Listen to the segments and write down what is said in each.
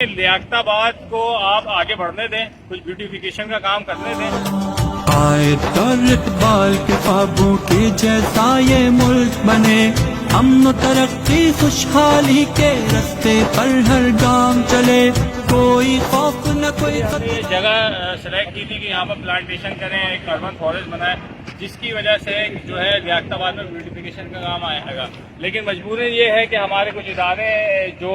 لیاقت آباد کو آپ آگے بڑھنے دیں، کچھ بیوٹیفیکیشن کا کام کرنے دیں۔ آئے در اقبال کے خوابوں کے جیسا یہ ملک بنے، امن و ترقی خوشحالی کے راستے پر ہر گام چلے، کوئی خوف نہ کوئی ہم نے یہ جگہ سلیکٹ کی تھی کہ یہاں پر پلانٹیشن کریں، ایک اربن فارسٹ بنائے، جس کی وجہ سے جو ہے لیاقت آباد میں بیوٹیفیکیشن کا کام آئے گا۔ لیکن مجبوری یہ ہے کہ ہمارے کچھ ادارے جو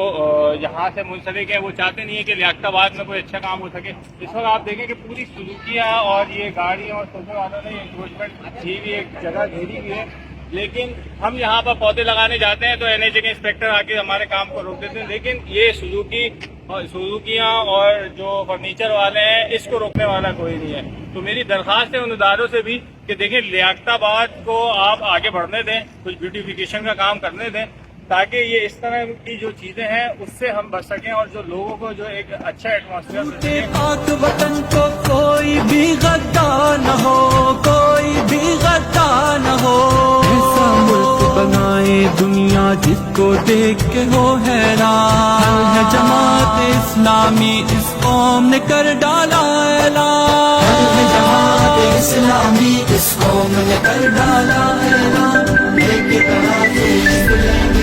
یہاں سے منسلک ہیں وہ چاہتے نہیں ہیں کہ لیاقت آباد میں کوئی اچھا کام ہو سکے۔ اس وقت آپ دیکھیں کہ پوری سزوکیاں اور یہ گاڑیاں اور سوچنے والوں نے انکروچمنٹ کی ہوئی ایک جگہ گھیری ہوئی ہے، لیکن ہم یہاں پر پودے لگانے جاتے ہیں تو این ایچ اے کے انسپیکٹر آ کے ہمارے کام کو روک دیتے ہیں، لیکن یہ سزوکیاں اور جو فرنیچر والے ہیں اس کو روکنے والا کوئی نہیں ہے۔ تو میری درخواست ہے ان اداروں سے بھی کہ دیکھیں لیاقت آباد کو آپ آگے بڑھنے دیں، کچھ بیوٹیفیکیشن کا کام کرنے دیں، تاکہ یہ اس طرح کی جو چیزیں ہیں اس سے ہم بچ سکیں اور جو لوگوں کو جو ایک اچھا ایٹماسفیئر پاک وطن کو کوئی بھی غدار نہ ہو، کوئی بھی غدار نہ ہو، ایسا ملک بنائے دنیا جس کو دیکھ کے ہو حیران، ہے جماعت اسلامی اس قوم نے کر ڈالا اعلان، ہے جماعت اسلامی اس قوم نے کر ڈالا اعلان، ایک طرح سے